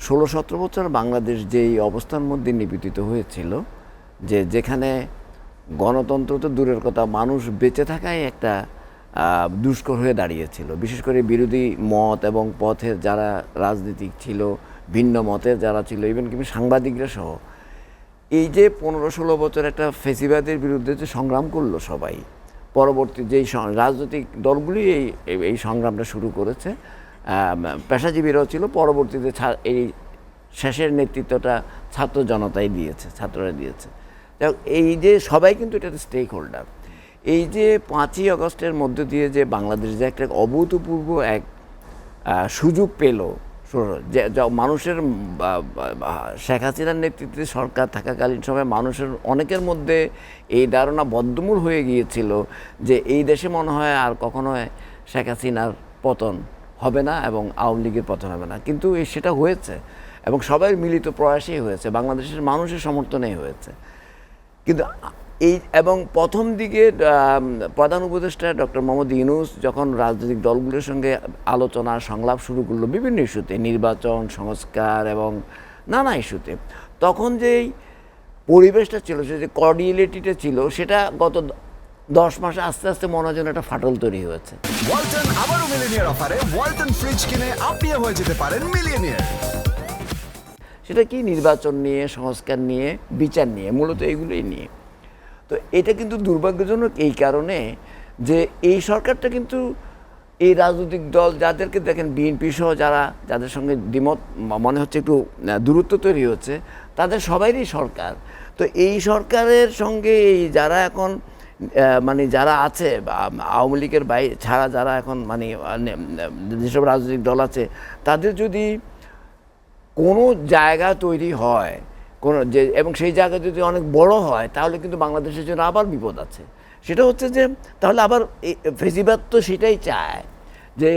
16-17 বছর বাংলাদেশ যেই অবস্থার মধ্যে নিপীড়িত হয়েছিল, যেখানে গণতন্ত্র তো দূরের কথা, মানুষ বেঁচে থাকাই একটা দুষ্কর হয়ে দাঁড়িয়েছিল। বিশেষ করে বিরোধী মত এবং পথের যারা রাজনীতিক ছিল, ভিন্ন মতের যারা ছিল, ইভেন কি সাংবাদিকরা সহ, এই যে 15-16 বছর একটা ফেসিবাদের বিরুদ্ধে যে সংগ্রাম করলো সবাই, পরবর্তী যেই রাজনৈতিক দলগুলি এই সংগ্রামটা শুরু করেছে, পেশাজীবীরাও ছিল, পরবর্তীতে এই শেষের নেতৃত্বটা ছাত্র জনতাই দিয়েছে, ছাত্ররা দিয়েছে। এই যে সবাই কিন্তু এটাতে স্টেক হোল্ডার। এই যে 5ই আগস্টের মধ্য দিয়ে যে বাংলাদেশ যে একটা অভূতপূর্ব এক সুযোগ পেল, মানুষের শেখ হাসিনার নেতৃত্বে সরকার থাকাকালীন সময় মানুষের অনেকের মধ্যে এই ধারণা বদ্ধমূল হয়ে গিয়েছিল যে এই দেশে মনে হয় আর কখনো শেখ হাসিনার পতন হবে না এবং আওয়ামী লীগের পতন হবে না, কিন্তু সেটা হয়েছে এবং সবাই মিলিত প্রয়াসেই হয়েছে, বাংলাদেশের মানুষের সমর্থনেই হয়েছে। কিন্তু এবং প্রথম দিকে প্রধান উপদেষ্টা ডক্টর মোহাম্মদ ইউনূস যখন রাজনৈতিক দলগুলোর সঙ্গে আলোচনা সংলাপ শুরু করলো বিভিন্ন ইস্যুতে, নির্বাচন, সংস্কার এবং নানা ইস্যুতে, তখন যেই পরিবেশটা ছিল, যে কর্ডিয়ালিটিটা ছিল, সেটা গত 10 মাসে আস্তে আস্তে মনে হয় যেন একটা ফাটল তৈরি হয়েছে। ওয়ালটন আবারও মিলিয়নিয়ার অফারে ওয়ালটন ফ্রিজ কিনে আপনিও হয়ে যেতে পারেন মিলিয়নিয়ার। সেটা কি নির্বাচন নিয়ে, সংস্কার নিয়ে, বিচার নিয়ে, মূলত এইগুলোই নিয়ে। তো এটা কিন্তু দুর্ভাগ্যজনক এই কারণে যে এই সরকারটা কিন্তু এই রাজনৈতিক দল যাদেরকে দেখেন, বিএনপি সহ যাদের সঙ্গে দ্বিমত মনে হচ্ছে একটু দূরত্ব তৈরি হচ্ছে, তাদের সবাইরই সরকার। তো এই সরকারের সঙ্গে এই যারা এখন মানে যারা আছে আওয়ামী লীগের বাইরে ছাড়া যারা এখন মানে যেসব রাজনৈতিক দল আছে, তাদের যদি কোনো জায়গা তৈরি হয় কোনো এবং সেই জায়গা যদি অনেক বড় হয়, তাহলে কিন্তু বাংলাদেশের জন্য আবার বিপদ আছে। সেটা হচ্ছে যে তাহলে আবার ফেসিবাদ তো সেটাই চায় যে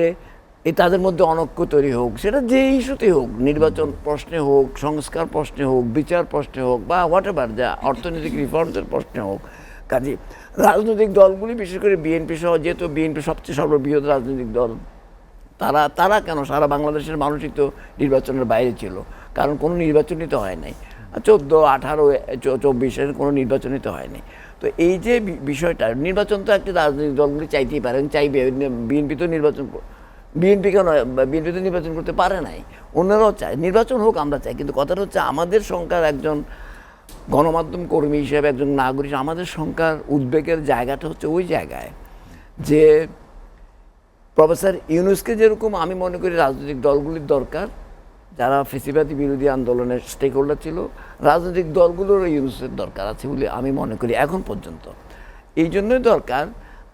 তাদের মধ্যে অনৈক্য তৈরি হোক, সেটা যে ইস্যুতে হোক, নির্বাচন প্রশ্নে হোক, সংস্কার প্রশ্নে হোক, বিচার প্রশ্নে হোক, বা হোয়াট এভার, যা অর্থনৈতিক রিফর্মসের প্রশ্নে হোক। কাজে রাজনৈতিক দলগুলি, বিশেষ করে বিএনপি সহ, যেহেতু বিএনপি সবচেয়ে সর্ববৃহৎ রাজনৈতিক দল, তারা কেন, সারা বাংলাদেশের মানুষই তো নির্বাচনের বাইরে ছিল, কারণ কোনো নির্বাচনই তো হয় নাই। 14, 18, 24 কোনো নির্বাচনই তো হয়নি। তো এই যে বিষয়টা, নির্বাচন তো একটা রাজনৈতিক দলগুলি চাইতেই পারে, চাইবে। বিএনপি তো নির্বাচন করতে পারে নাই, অন্যরাও চায় নির্বাচন হোক, আমরা চাই। কিন্তু কথাটা হচ্ছে আমাদের সংখ্যার একজন গণমাধ্যম কর্মী হিসেবে, একজন নাগরিক, আমাদের সংখ্যার উদ্বেগের জায়গাটা হচ্ছে ওই জায়গায় যে প্রফেসর ইউনূসকে যেরকম আমি মনে করি রাজনৈতিক দলগুলির দরকার, যারা ফেসিবাদী বিরোধী আন্দোলনের স্টেক হোল্ডার ছিল, রাজনৈতিক দলগুলোরও ইউনূসের দরকার আছে বলে আমি মনে করি এখন পর্যন্ত। এই জন্যই দরকার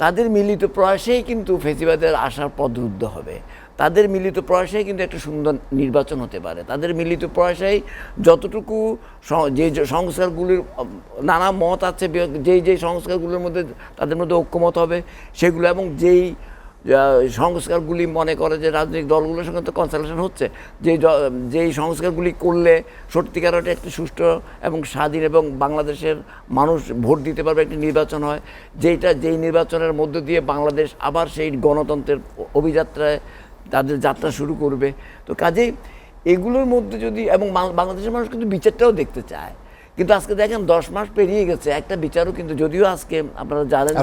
তাদের মিলিত প্রয়াসেই কিন্তু ফেসিবাদের আসার পথ রুদ্ধ হবে, তাদের মিলিত প্রয়াসেই কিন্তু একটা সুন্দর নির্বাচন হতে পারে, তাদের মিলিত প্রয়াসেই যতটুকু যে সংস্কারগুলির নানা মত আছে, যেই সংস্কারগুলোর মধ্যে তাদের মধ্যে ঐক্যমত হবে সেগুলো, এবং সংস্কারগুলি মনে করে যে রাজনৈতিক দলগুলোর সঙ্গে তো কনসালটেশন হচ্ছে, যেই সংস্কারগুলি করলে সত্যিকার একটি সুষ্ঠু এবং স্বাধীন এবং বাংলাদেশের মানুষ ভোট দিতে পারবে, একটি নির্বাচন হয়, যেই নির্বাচনের মধ্য দিয়ে বাংলাদেশ আবার সেই গণতন্ত্রের অভিযাত্রায় তাদের যাত্রা শুরু করবে। তো কাজেই এগুলোর মধ্যে যদি, এবং বাংলাদেশের মানুষ কিন্তু বিচারটাও দেখতে চায়, কিন্তু আজকে দেখেন 10 মাস পেরিয়ে গেছে, একটা বিচারও কিন্তু, যদিও আজকে আপনারা জানেন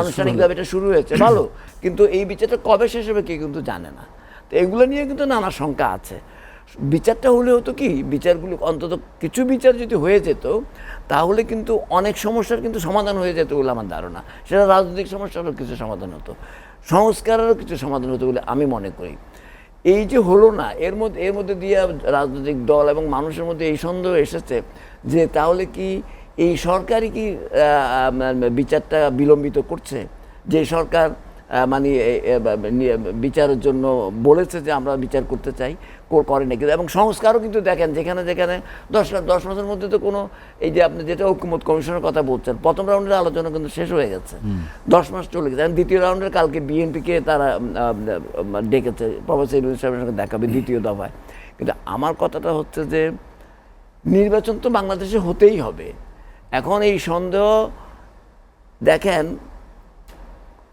আনুষ্ঠানিকভাবে এটা শুরু হয়েছে, ভালো, কিন্তু এই বিচারটা কবে শেষ হবে কেউ কিন্তু জানে না। তো এগুলো নিয়ে কিন্তু নানা শঙ্কা আছে। বিচারটা হলে হতো কি, বিচারগুলো অন্তত কিছু বিচার যদি হয়ে যেত, তাহলে কিন্তু অনেক সমস্যার কিন্তু সমাধান হয়ে যেত বলে আমার ধারণা। সেটা রাজনৈতিক সমস্যারও কিছু সমাধান হতো, সংস্কারেরও কিছু সমাধান হতো বলে আমি মনে করি। এই যে হলো না, এর মধ্যে দিয়ে রাজনৈতিক দল এবং মানুষের মধ্যে এই সন্দেহ এসেছে যে তাহলে কি এই সরকারই কি বিচারটা বিলম্বিত করছে, যে সরকার মানে বিচারের জন্য বলেছে যে আমরা বিচার করতে চাই, করে না কিন্তু। এবং সংস্কারও কিন্তু দেখেন যেখানে 10 মাসের মধ্যে তো কোনো, এই যে আপনি যেটা ঐক্যমত কমিশনের কথা বলছেন, প্রথম রাউন্ডের আলোচনা কিন্তু শেষ হয়ে গেছে, 10 মাস চলে গেছে। দ্বিতীয় রাউন্ডের কালকে বিএনপিকে তারা ডেকেছে, প্রফেসর ইউনূস সাহেবের সঙ্গে দেখাবে দ্বিতীয় দফায়। কিন্তু আমার কথাটা হচ্ছে যে নির্বাচন তো বাংলাদেশে হতেই হবে। এখন এই সন্দেহ দেখেন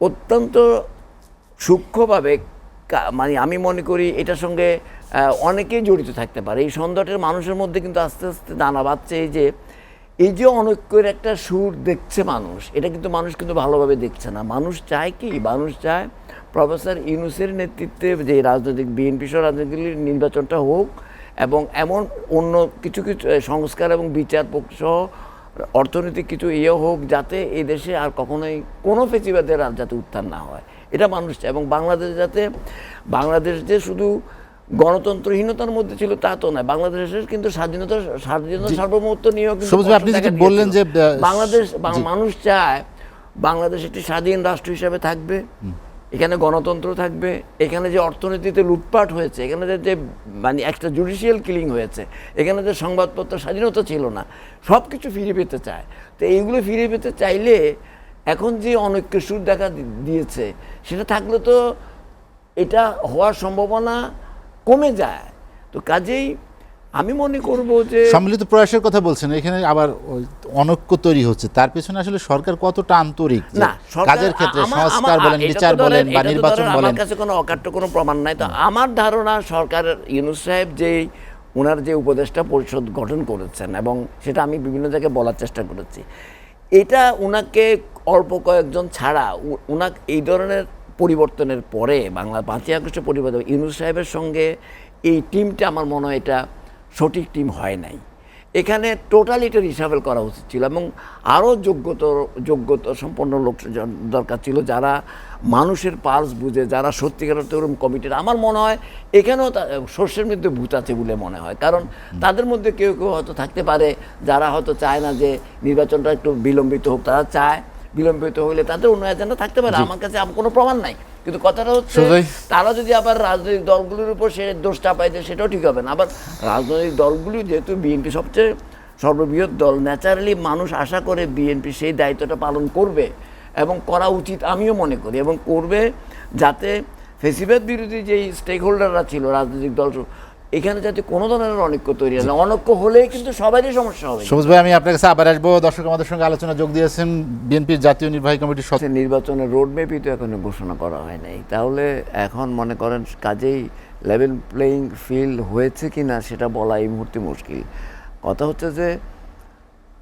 অত্যন্ত সূক্ষ্মভাবে মানে আমি মনে করি এটার সঙ্গে অনেকেই জড়িত থাকতে পারে। এই সন্দেহটার মানুষের মধ্যে কিন্তু আস্তে আস্তে দানা বাঁধছে এই যে অনৈক্যের একটা সুর দেখছে মানুষ, এটা কিন্তু মানুষ কিন্তু ভালোভাবে দেখছে না। মানুষ চায় কি, মানুষ চায় প্রফেসর ইউনূসের নেতৃত্বে যে রাজনৈতিক বিএনপি সহ রাজনৈতিক নির্বাচনটা হোক এবং এমন অন্য কিছু কিছু সংস্কার এবং বিচার সহ অর্থনৈতিক কিছু হোক, যাতে এই দেশে আর কখনোই কোনো ফেসিবাদের আর যাতে উত্থান না হয়, এটা মানুষ চায়। এবং বাংলাদেশ যে শুধু গণতন্ত্রহীনতার মধ্যে ছিল তা তো নয়, বাংলাদেশের কিন্তু স্বাধীনতা সার্বভৌমত্ব নিয়েও কিন্তু আপনি যেটা বললেন যে মানুষ চায় বাংলাদেশ একটি স্বাধীন রাষ্ট্র হিসাবে থাকবে, এখানে গণতন্ত্র থাকবে, এখানে যে অর্থনীতিতে লুটপাট হয়েছে, এখানে যে মানে একটা জুডিশিয়াল কিলিং হয়েছে, এখানে যে সংবাদপত্র স্বাধীনতা ছিল না, সব কিছু ফিরে পেতে চায়। তো এইগুলো ফিরে পেতে চাইলে এখন যে অনৈক্যের সুর দেখা দিয়েছে, সেটা থাকলে তো এটা হওয়ার সম্ভাবনা কমে যায়। তো কাজেই আমি মনে করব যে সম্মিলিত প্রয়াসের কথা বলছেন, এখানে আবার অনৈক্য তৈরি হচ্ছে, তার পেছনে আসলে সরকার কতটা আন্তরিক না কাজের ক্ষেত্রে, সংস্কার বলেন, বিচার বলেন বা নির্বাচন বলেন। আমার কাছে কোনো অকাট্য কোনো প্রমাণ নাই। তো আমার ধারণা সরকারের ইউনূস সাহেব যে ওনার যে উপদেষ্টা পরিষদ গঠন করেছেন, এবং সেটা আমি বিভিন্ন জায়গায় বলার চেষ্টা করেছি, এটা ওনাকে অল্প কয়েকজন ছাড়া ওনাকে এই ধরনের পরিবর্তনের পরে বাংলা 5ই আগস্টের পরিবর্তন ইউনূস সাহেবের সঙ্গে এই টিমটা আমার মনে হয় এটা সঠিক টিম হয় নাই। এখানে টোটালি এটা রিসাফেল করা উচিত ছিল এবং আরও যোগ্যতা সম্পন্ন লোক দরকার ছিল, যারা মানুষের পালস বুঝে, যারা সত্যিকার ওরকম কমিটির। আমার মনে হয় এখানেও সর্ষের মধ্যে ভূত আছে বলে মনে হয়, কারণ তাদের মধ্যে কেউ কেউ হয়তো থাকতে পারে যারা হয়তো চায় না যে নির্বাচনটা একটু বিলম্বিত হোক, তারা চায় বিলম্বিত হলে তাদের অন্য এজেন্ডা থাকতে পারে। আমার কাছে কোনো প্রমাণ নাই, কিন্তু কথাটা হচ্ছে তারা যদি আবার রাজনৈতিক দলগুলির উপর সে দোষটা পাইতে, সেটাও ঠিক হবে না। আবার রাজনৈতিক দলগুলি যেহেতু বিএনপি সবচেয়ে সর্ববৃহৎ দল, ন্যাচারালি মানুষ আশা করে বিএনপি সেই দায়িত্বটা পালন করবে এবং করা উচিত আমিও মনে করি, এবং করবে, যাতে ফেসিবাদ বিরোধী যেই স্টেক হোল্ডাররা ছিল রাজনৈতিক দল, এখানে যাতে কোনো ধরনের অনৈক্য তৈরি হয় না। অনৈক্য হলেই কিন্তু সবারই সমস্যা হবে। সবুজ ভাই, আমি আপনার কাছে আবার আসবো। দর্শক আমাদের সঙ্গে আলোচনা যোগ দিয়েছেন বিএনপির জাতীয় নির্বাহী কমিটির সদস্য। নির্বাচনের রোডম্যাপই তো এখনো ঘোষণা করা হয় নাই, তাহলে এখন মনে করেন কাজেই লেভেল প্লেয়িং ফিল্ড হয়েছে কি না সেটা বলা এই মুহূর্তে মুশকিল। কথা হচ্ছে যে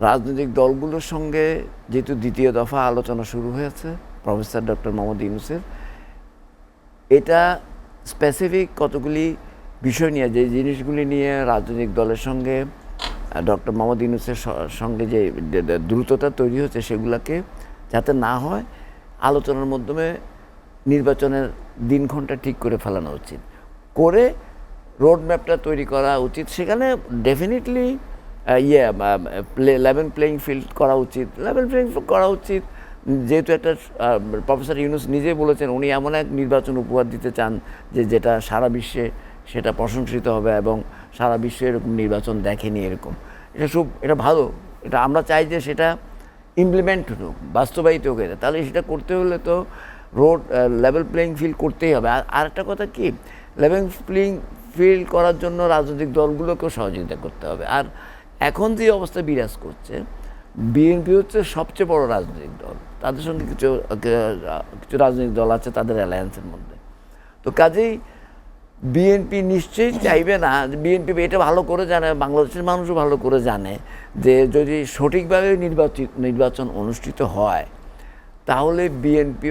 রাজনৈতিক দলগুলোর সঙ্গে যেহেতু দ্বিতীয় দফা আলোচনা শুরু হয়েছে প্রফেসর ডক্টর মোহাম্মদ ইউনূসের, এটা স্পেসিফিক কতগুলি বিষয় নিয়ে, যে জিনিসগুলি নিয়ে রাজনৈতিক দলের সঙ্গে ডক্টর মোহাম্মদ ইউনূসের সঙ্গে যে দ্রুততা তৈরি হচ্ছে, সেগুলোকে যাতে না হয় আলোচনার মাধ্যমে নির্বাচনের দিনক্ষণটা ঠিক করে ফেলানো উচিত, করে রোড ম্যাপটা তৈরি করা উচিত। সেখানে ডেফিনেটলি লেভেল প্লেয়িং ফিল্ড করা উচিত। যেহেতু একটা প্রফেসর ইউনূস নিজেই বলেছেন উনি এমন এক নির্বাচন উপহার দিতে চান যেটা সারা বিশ্বে সেটা প্রশংসিত হবে এবং সারা বিশ্বে এরকম নির্বাচন দেখেনি এরকম। এটা ভালো, এটা আমরা চাই যে সেটা ইমপ্লিমেন্ট হোক, বাস্তবায়িত হোক। তাহলে সেটা করতে হলে তো লেভেল প্লেয়িং ফিল্ড করতেই হবে। আর একটা কথা কি, লেভেল প্লেয়িং ফিল্ড করার জন্য রাজনৈতিক দলগুলোকেও সহযোগিতা করতে হবে। আর এখন যে অবস্থা বিরাজ করছে, বিএনপি হচ্ছে সবচেয়ে বড় রাজনৈতিক দল, তাদের সঙ্গে কিছু রাজনৈতিক দল আছে তাদের অ্যালায়েন্সের মধ্যে। তো কাজেই বিএনপি নিশ্চয়ই চাইবে না, বিএনপি এটা ভালো করে জানে, বাংলাদেশের মানুষও ভালো করে জানে যে যদি সঠিকভাবে নির্বাচন অনুষ্ঠিত হয় তাহলে বিএনপি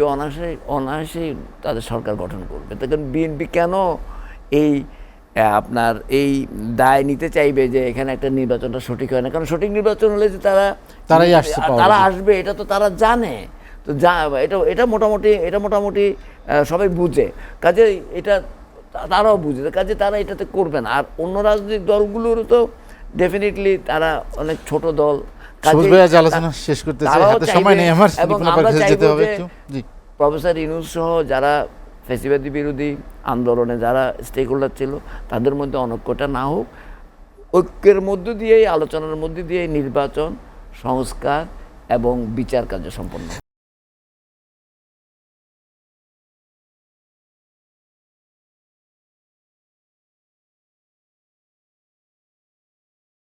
অনায়াসেই তাদের সরকার গঠন করবে। তখন বিএনপি কেন এই দায় নিতে চাইবে যে এখানে একটা নির্বাচনটা সঠিক হয় না? কারণ সঠিক নির্বাচন হলে যে তারা আসবে এটা তো তারা জানে। তো এটা মোটামুটি সবাই বুঝে, কাজে এটা তারাও বুঝে, কাজে তারা এটাতে করবে না। আর অন্য রাজনৈতিক দলগুলোরও তো ডেফিনেটলি তারা অনেক ছোট দল। আলোচনা শেষ করতে চাই, হাতে সময় নেই আমার, এবং আমরা চাইবো যে প্রফেসর ইউনূস সহ যারা ফ্যাসিবাদী বিরোধী আন্দোলনে যারা স্টেক হোল্ডার ছিল তাদের মধ্যে অনৈক্যটা না হোক, ঐক্যের মধ্য দিয়েই, আলোচনার মধ্যে দিয়ে নির্বাচন, সংস্কার এবং বিচার কার্য সম্পন্ন।